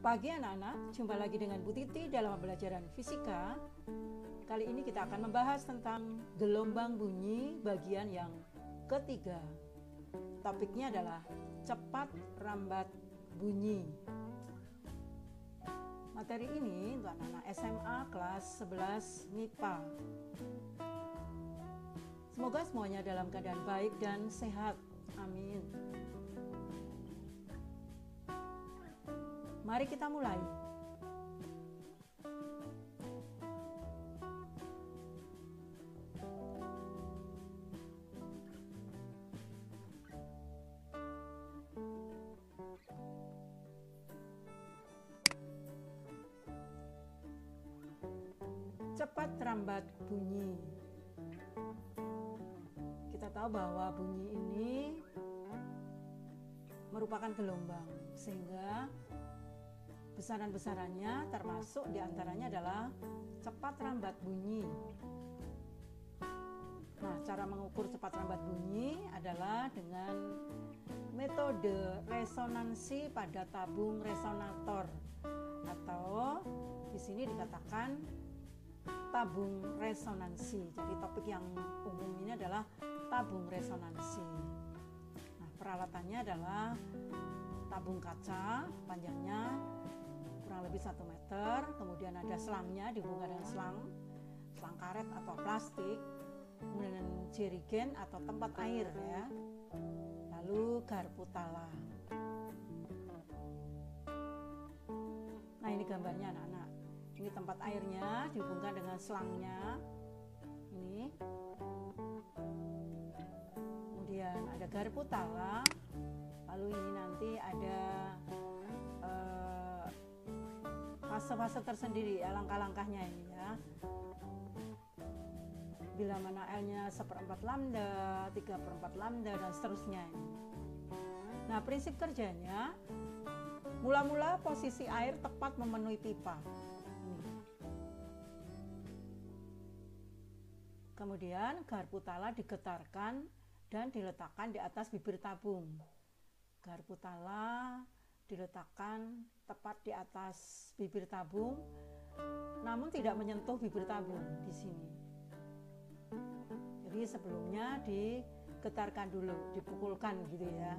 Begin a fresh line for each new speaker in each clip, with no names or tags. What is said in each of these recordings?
Pagi anak-anak, jumpa lagi dengan Bu Titi dalam pembelajaran fisika. Kali ini kita akan membahas tentang gelombang bunyi bagian yang ketiga. Topiknya adalah cepat rambat bunyi. Materi ini untuk anak-anak SMA kelas 11 MIPA. Semoga semuanya dalam keadaan baik dan sehat. Amin. Mari kita mulai. Cepat rambat bunyi. Kita tahu bahwa bunyi ini merupakan gelombang, sehingga besaran-besarannya termasuk diantaranya adalah cepat rambat bunyi. Nah, cara mengukur cepat rambat bunyi adalah dengan metode resonansi pada tabung resonator, atau di sini dikatakan tabung resonansi. Jadi topik yang umum ini adalah tabung resonansi. Nah, peralatannya adalah tabung kaca, panjangnya kurang lebih 1 meter, kemudian ada selangnya dihubungkan dengan selang karet atau plastik, kemudian jerigen atau tempat air ya, lalu garpu tala. Nah, ini gambarnya anak-anak. Ini tempat airnya dihubungkan dengan selangnya. Ini. Kemudian ada garpu tala. Lalu ini nanti ada fase-fase tersendiri ya, langkah-langkahnya ini ya. Bila mana L-nya 1/4 lambda, 3/4 lambda, dan seterusnya ini. Nah, prinsip kerjanya, mula-mula posisi air tepat memenuhi pipa. Kemudian garpu tala digetarkan dan diletakkan di atas bibir tabung. Garpu tala diletakkan tepat di atas bibir tabung, namun tidak menyentuh bibir tabung di sini. Jadi sebelumnya digetarkan dulu, dipukulkan gitu ya.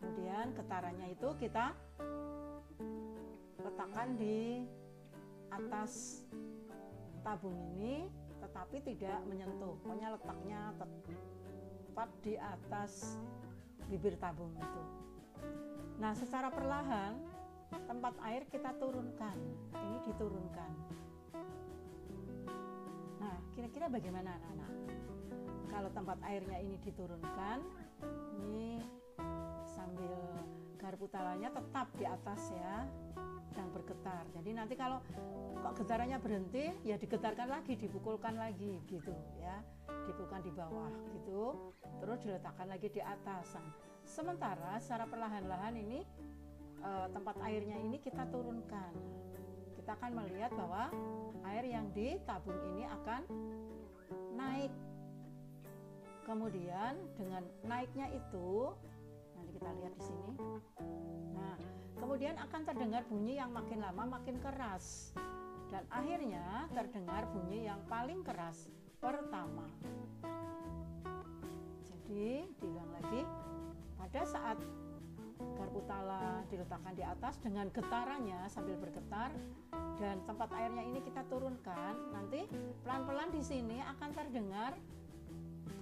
Kemudian getarannya itu kita letakkan di atas tabung ini, tetapi tidak menyentuh. Pokoknya letaknya tepat di atas bibir tabung itu. Nah, secara perlahan tempat air kita turunkan. Ini diturunkan. Nah, kira-kira bagaimana anak-anak? Kalau tempat airnya ini diturunkan, ini sambil garpu talanya tetap di atas ya, sedang bergetar. Jadi nanti kalau kok getarannya berhenti, ya digetarkan lagi, dipukulkan lagi gitu ya, dipukulkan di bawah gitu, terus diletakkan lagi di atas. Sementara secara perlahan-lahan ini tempat airnya ini kita turunkan. Kita akan melihat bahwa air yang di tabung ini akan naik. Kemudian dengan naiknya itu, nanti kita lihat di sini. Nah, kemudian akan terdengar bunyi yang makin lama makin keras, dan akhirnya terdengar bunyi yang paling keras pertama. Jadi diulang lagi, pada saat garpu tala diletakkan di atas dengan getarannya sambil bergetar dan tempat airnya ini kita turunkan, nanti pelan-pelan di sini akan terdengar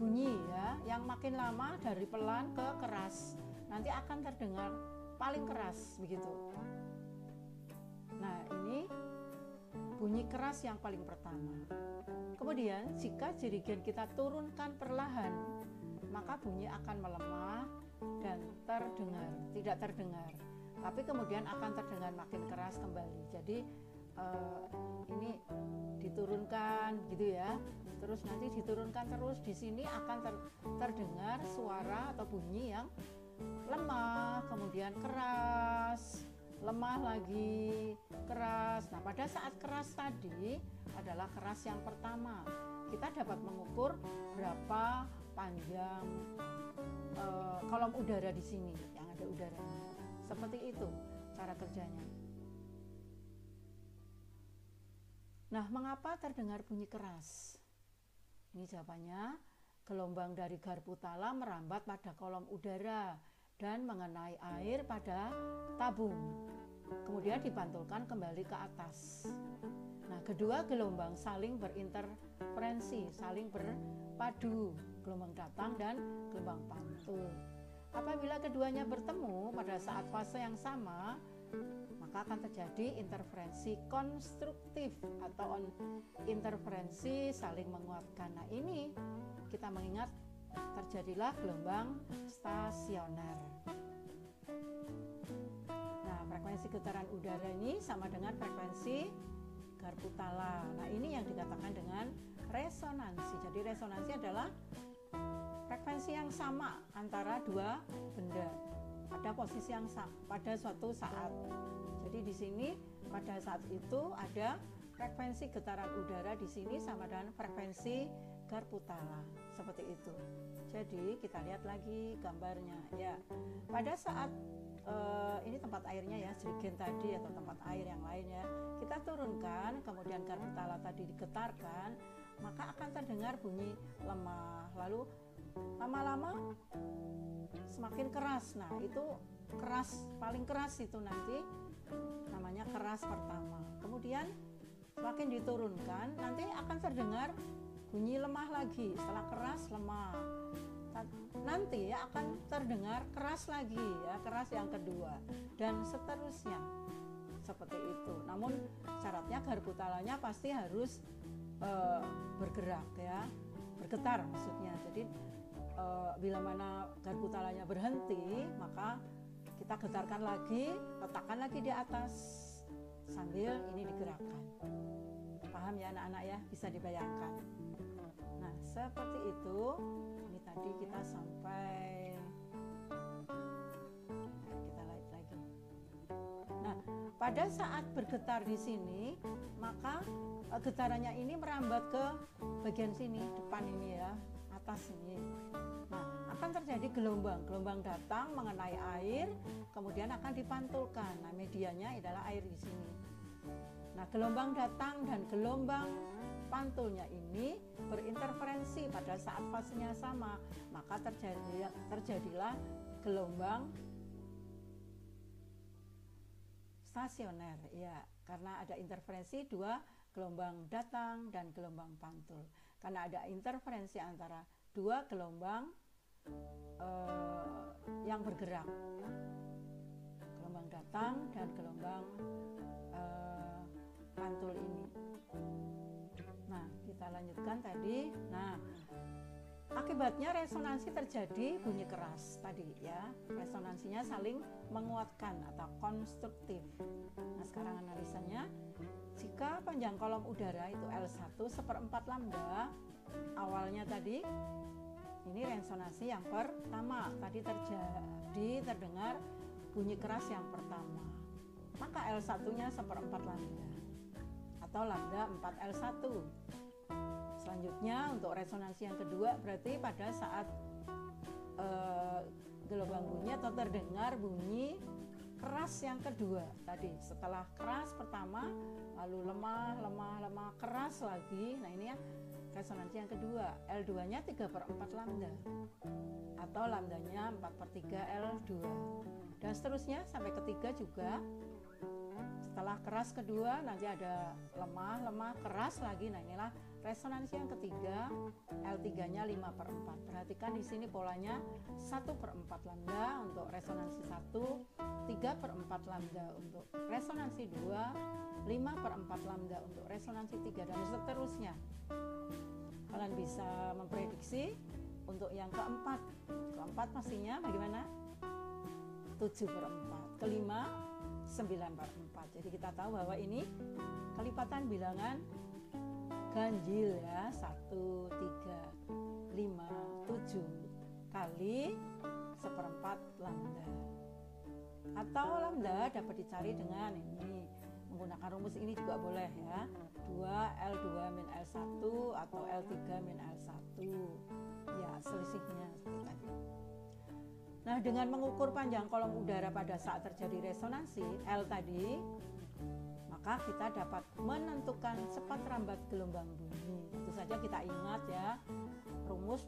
bunyi ya, yang makin lama dari pelan ke keras. Nanti akan terdengar paling keras begitu. Nah, ini bunyi keras yang paling pertama. Kemudian jika jerigen kita turunkan perlahan, maka bunyi akan melemah dan tidak terdengar. Tapi kemudian akan terdengar makin keras kembali. Jadi ini diturunkan gitu ya. Terus nanti diturunkan terus, di sini akan terdengar suara atau bunyi yang lemah, kemudian keras, lemah lagi, keras. Nah, pada saat keras tadi adalah keras yang pertama. Kita dapat mengukur berapa panjang kolom udara di sini yang ada udaranya. Seperti itu cara kerjanya. Nah, mengapa terdengar bunyi keras? Ini jawabannya, gelombang dari garpu tala merambat pada kolom udara dan mengenai air pada tabung. Kemudian dipantulkan kembali ke atas. Nah, kedua gelombang saling berinterferensi, saling berpadu, gelombang datang dan gelombang pantul. Apabila keduanya bertemu pada saat fase yang sama, maka akan terjadi interferensi konstruktif atau interferensi saling menguatkan. Nah, ini kita mengingat terjadilah gelombang stasioner. Nah, frekuensi getaran udara ini sama dengan frekuensi garpu tala. Nah, ini yang dikatakan dengan resonansi. Jadi resonansi adalah frekuensi yang sama antara dua benda pada posisi yang sama pada suatu saat. Jadi di sini pada saat itu ada frekuensi getaran udara di sini sama dengan frekuensi garpu tala, seperti itu. Jadi kita lihat lagi gambarnya ya. Pada saat ini tempat airnya ya, jerigen tadi atau tempat air yang lain ya, kita turunkan, kemudian garpu tala tadi digetarkan, maka akan terdengar bunyi lemah, lalu lama-lama semakin keras. Nah, itu keras, paling keras itu nanti namanya keras pertama. Kemudian semakin diturunkan, nanti akan terdengar bunyi lemah lagi. Setelah keras, lemah. Nanti ya akan terdengar keras lagi ya, keras yang kedua dan seterusnya. Seperti itu. Namun syaratnya garpu talanya pasti harus bergerak ya, bergetar maksudnya. Jadi bila mana garpu talanya berhenti, maka kita getarkan lagi, letakkan lagi di atas sambil ini digerakkan. Paham ya anak-anak ya, bisa dibayangkan. Nah, seperti itu. Ini tadi kita sampai, kita lihat lagi. Nah, pada saat bergetar di sini, maka getarannya ini merambat ke bagian sini, depan ini ya, atas ini. Nah, akan terjadi gelombang datang mengenai air, kemudian akan dipantulkan. Nah, medianya adalah air di sini. Nah, gelombang datang dan gelombang pantulnya ini berinterferensi pada saat fasenya sama, maka terjadilah gelombang stasioner ya, karena ada interferensi dua gelombang datang dan gelombang pantul. Karena ada interferensi antara dua gelombang yang bergerak, gelombang datang dan gelombang pantul ini. Nah, kita lanjutkan tadi. Nah, akibatnya resonansi terjadi bunyi keras tadi ya. Resonansinya saling menguatkan atau konstruktif. Nah, sekarang analisanya. Jika panjang kolom udara itu L1 1/4 lambda, awalnya tadi ini resonansi yang pertama, tadi terdengar bunyi keras yang pertama, maka L1-nya 1/4 lambda atau lambda 4L1. Selanjutnya untuk resonansi yang kedua berarti pada saat gelombang bunyi atau terdengar bunyi keras yang kedua tadi, setelah keras pertama lalu lemah keras lagi. Nah, ini ya resonansi yang kedua, L2-nya 3/4 lambda atau lambdanya 4/3 L2 dan seterusnya sampai ketiga juga. Setelah keras kedua nanti ada lemah keras lagi. Nah, inilah resonansi yang ketiga, L3-nya 5/4. Perhatikan di sini polanya 1/4 lambda untuk resonansi 1, 3/4 lambda untuk resonansi 2, 5/4 lambda untuk resonansi 3 dan seterusnya. Kalian bisa memprediksi untuk yang keempat pastinya bagaimana? 7/4, kelima 9/4. Jadi kita tahu bahwa ini kelipatan bilangan ganjil ya, 1, 3, 5, 7 kali 1/4 lambda. Atau lambda dapat dicari dengan ini, menggunakan rumus ini juga boleh ya, 2L2 min L1 atau L3 min L1 ya, selisihnya seperti tadi. Nah, dengan mengukur panjang kolom udara pada saat terjadi resonansi L tadi, maka kita dapat menentukan cepat rambat gelombang bunyi. Itu saja kita ingat ya, rumus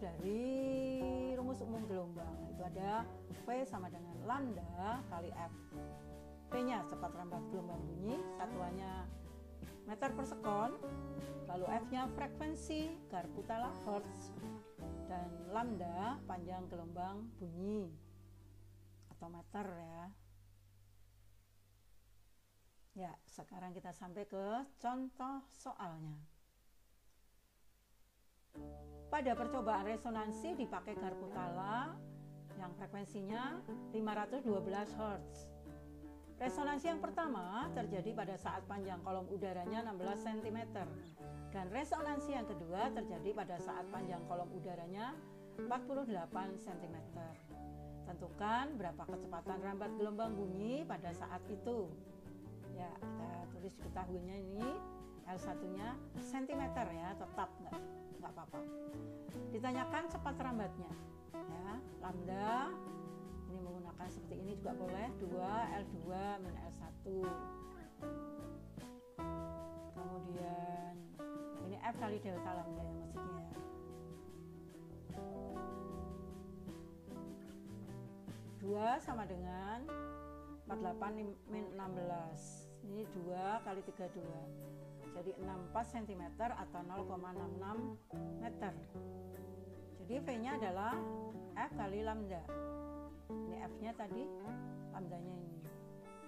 umum gelombang. Itu ada V sama dengan lambda kali F. V-nya cepat rambat gelombang bunyi, satuannya meter per sekon, lalu F-nya frekuensi Garputala Hertz, dan lambda panjang gelombang bunyi atau meter ya. Ya, sekarang kita sampai ke contoh soalnya. Pada percobaan resonansi dipakai Garputala yang frekuensinya 512 Hz. Resonansi yang pertama terjadi pada saat panjang kolom udaranya 16 cm dan resonansi yang kedua terjadi pada saat panjang kolom udaranya 48 cm. Tentukan berapa kecepatan rambat gelombang bunyi pada saat itu. Ya, kita tulis diketahuinya ini L1-nya cm ya, tetap nggak apa-apa. Ditanyakan cepat rambatnya. Ya, lambda ini menggunakan seperti ini juga boleh, 2 L2 min L1. Kemudian ini F kali delta lambda ya maksudnya. Dua sama dengan 48 min 16. Ini 2 kali 32. Jadi 64 cm atau 0,66 meter. Jadi V-nya adalah F kali lambda. Ini F-nya tadi, lambdanya ini.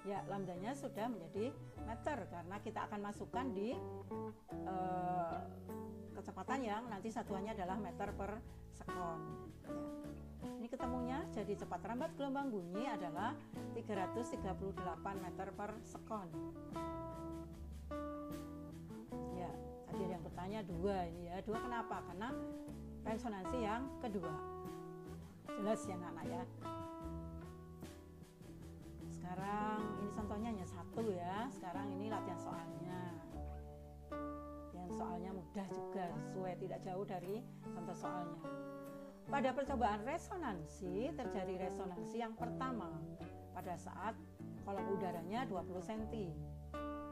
Ya, lambdanya sudah menjadi meter karena kita akan masukkan di kecepatan yang nanti satuannya adalah meter per sekon. Ya. Ini ketemunya jadi cepat rambat gelombang bunyi adalah 338 meter per sekon. Ya, tadi ada yang bertanya 2 ini ya. 2 kenapa? Karena resonansi yang kedua. Jelas ya anak-anak ya. Sekarang ini contohnya hanya 1 ya. Sekarang ini latihan soalnya. Yang soalnya mudah juga, sesuai tidak jauh dari contoh soalnya. Pada percobaan resonansi terjadi resonansi yang pertama pada saat kolom udaranya 20 cm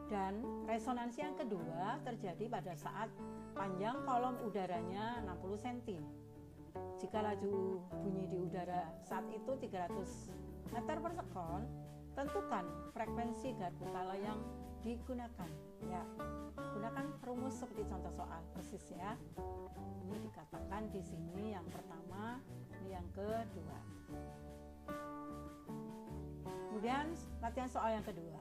dan resonansi yang kedua terjadi pada saat panjang kolom udaranya 60 cm. Jika laju bunyi di udara saat itu 300 meter per sekon, tentukan frekuensi Garputala yang digunakan. Ya, gunakan rumus seperti contoh soal persis ya. Ini dikatakan di sini yang pertama, ini yang kedua. Kemudian latihan soal yang kedua.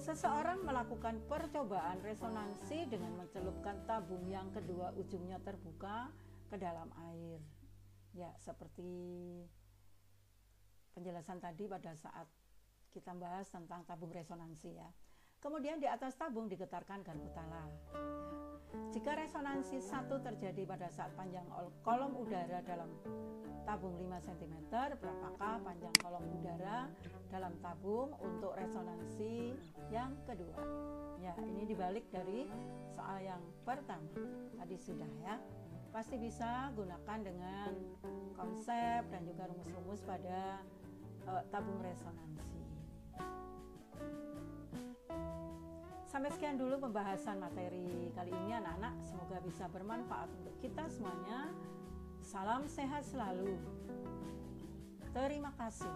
Seseorang melakukan percobaan resonansi dengan mencelupkan tabung yang kedua ujungnya terbuka ke dalam air. Ya, seperti penjelasan tadi pada saat kita bahas tentang tabung resonansi ya. Kemudian di atas tabung digetarkan Garputala. Jika resonansi 1 terjadi pada saat panjang kolom udara dalam tabung 5 cm, berapakah panjang kolom udara dalam tabung untuk resonansi yang kedua? Ya, ini dibalik dari soal yang pertama. Tadi sudah ya. Pasti bisa gunakan dengan konsep dan juga rumus-rumus pada tabung resonansi. Sampai sekian dulu pembahasan materi kali ini anak-anak. Semoga bisa bermanfaat untuk kita semuanya. Salam sehat selalu. Terima kasih.